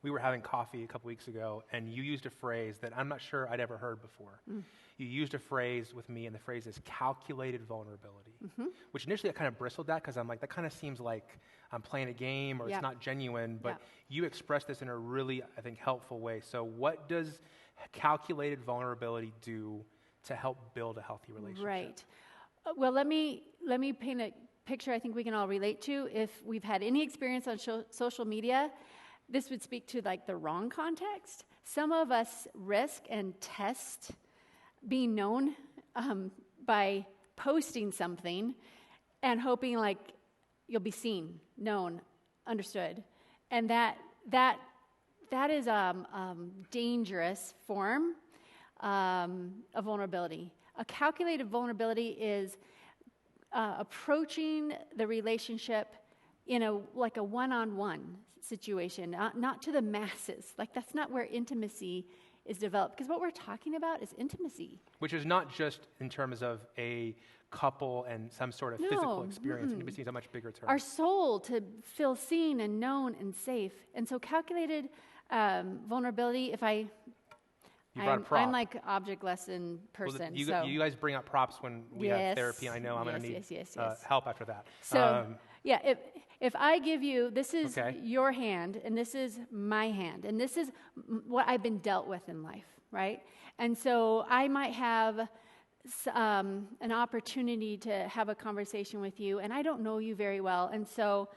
we were having coffee a couple weeks ago, and you used a phrase that I'm not sure I'd ever heard before. You used a phrase with me, and the phrase is calculated vulnerability, which initially I kind of bristled at because I'm like, that kind of seems like I'm playing a game or it's not genuine, but you expressed this in a really, I think, helpful way. So what does calculated vulnerability do to help build a healthy relationship? Right. Well, let me paint a picture I think we can all relate to. If we've had any experience on social media, this would speak to like the wrong context. Some of us risk and test being known by posting something and hoping like you'll be seen, known, understood. And that is a dangerous form of vulnerability. A calculated vulnerability is approaching the relationship in a one-on-one situation, not to the masses. Like that's not where intimacy is developed, because what we're talking about is intimacy. Which is not just in terms of a couple and some sort of physical experience. Intimacy is a much bigger term. Our soul to feel seen and known and safe. And so calculated vulnerability, I'm like object lesson person. Well, you guys bring up props when we have therapy. I know I'm going to need help after that. So, if I give you, this is your hand, and this is my hand, and this is what I've been dealt with in life, right? And so I might have an opportunity to have a conversation with you, and I don't know you very well, and so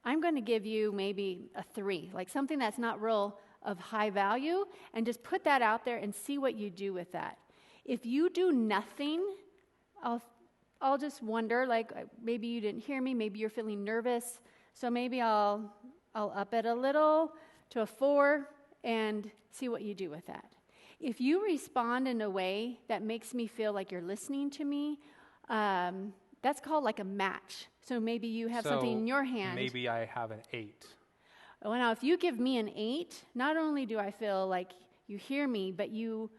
I'm going to give you maybe a 3, like something that's not real of high value, and just put that out there and see what you do with that. If you do nothing, I'll just wonder, like maybe you didn't hear me, maybe you're feeling nervous, so maybe I'll up it a little to a 4 and see what you do with that. If you respond in a way that makes me feel like you're listening to me, that's called like a match. So maybe you have something in your hand. Maybe I have an 8. Well, now, if you give me an 8, not only do I feel like you hear me, but you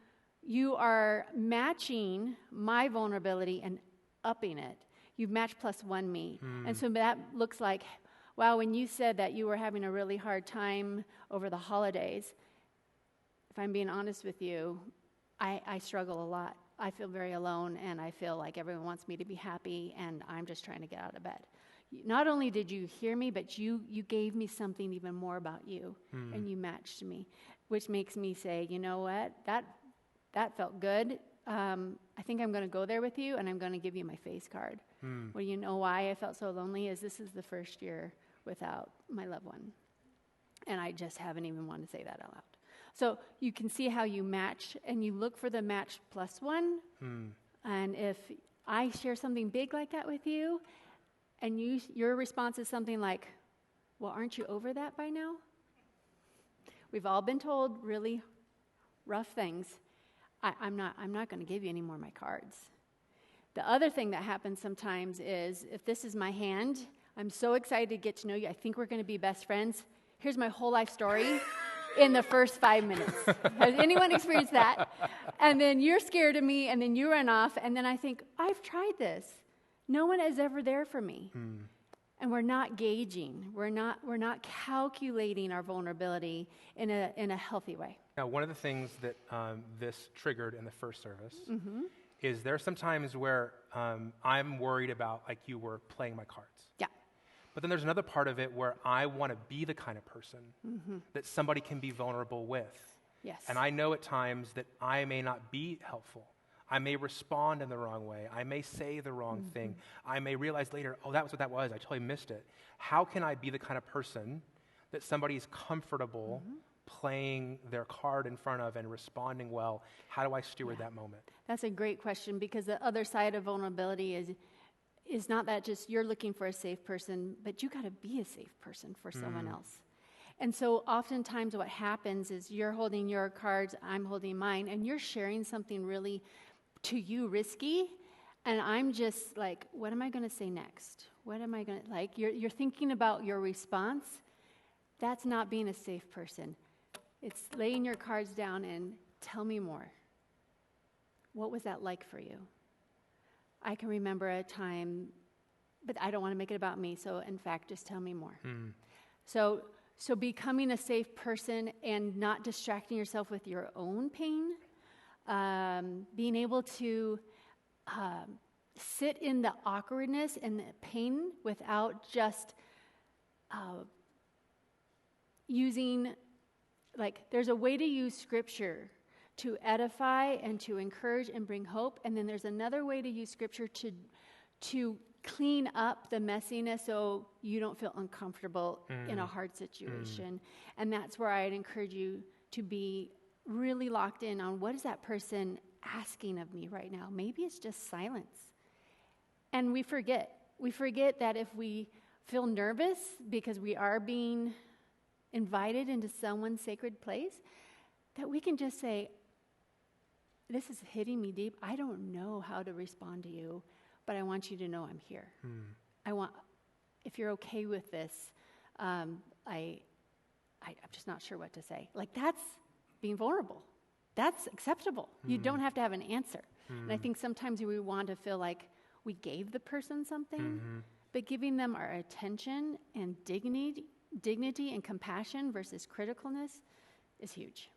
are matching my vulnerability and upping it. You've matched +1 me. And so that looks like, wow, when you said that you were having a really hard time over the holidays, if I'm being honest with you, I struggle a lot. I feel very alone, and I feel like everyone wants me to be happy, and I'm just trying to get out of bed. Not only did you hear me, but you gave me something even more about you, and you matched me, which makes me say, you know what, that felt good. I think I'm going to go there with you, and I'm going to give you my face card. Well, you know why I felt so lonely is this is the first year without my loved one, and I just haven't even wanted to say that out loud. So you can see how you match, and you look for the match +1, and if I share something big like that with you, and your response is something like, well, aren't you over that by now? We've all been told really rough things. I'm not going to give you any more of my cards. The other thing that happens sometimes is, if this is my hand, I'm so excited to get to know you. I think we're going to be best friends. Here's my whole life story in the first 5 minutes. Has anyone experienced that? And then you're scared of me, and then you run off, and then I think, I've tried this. No one is ever there for me. And we're not gauging. We're not calculating our vulnerability in a healthy way. Now, one of the things that this triggered in the first service is there are some times where I'm worried about, like you were, playing my cards. Yeah. But then there's another part of it where I want to be the kind of person that somebody can be vulnerable with. Yes. And I know at times that I may not be helpful. I may respond in the wrong way. I may say the wrong thing. I may realize later, oh, that was what that was. I totally missed it. How can I be the kind of person that somebody's comfortable playing their card in front of and responding well? How do I steward that moment? That's a great question, because the other side of vulnerability is not that just you're looking for a safe person, but you got to be a safe person for someone else. And so oftentimes what happens is you're holding your cards, I'm holding mine, and you're sharing something really, to you, risky, and I'm just like, what am I going to say next? What am I going to, like, you're thinking about your response. That's not being a safe person. It's laying your cards down and tell me more. What was that like for you? I can remember a time, but I don't want to make it about me, so in fact, just tell me more. So So becoming a safe person and not distracting yourself with your own pain, being able to sit in the awkwardness and the pain without just using, like, there's a way to use Scripture to edify and to encourage and bring hope, and then there's another way to use Scripture to clean up the messiness so you don't feel uncomfortable in a hard situation. And that's where I'd encourage you to be really locked in on, what is that person asking of me right now? Maybe it's just silence. And we forget that if we feel nervous because we are being invited into someone's sacred place, that we can just say, this is hitting me deep. I don't know how to respond to you, but I want you to know I'm here. If you're okay with this, I'm just not sure what to say. Like, that's being vulnerable. That's acceptable. You don't have to have an answer. And I think sometimes we want to feel like we gave the person something, but giving them our attention and dignity and compassion versus criticalness is huge.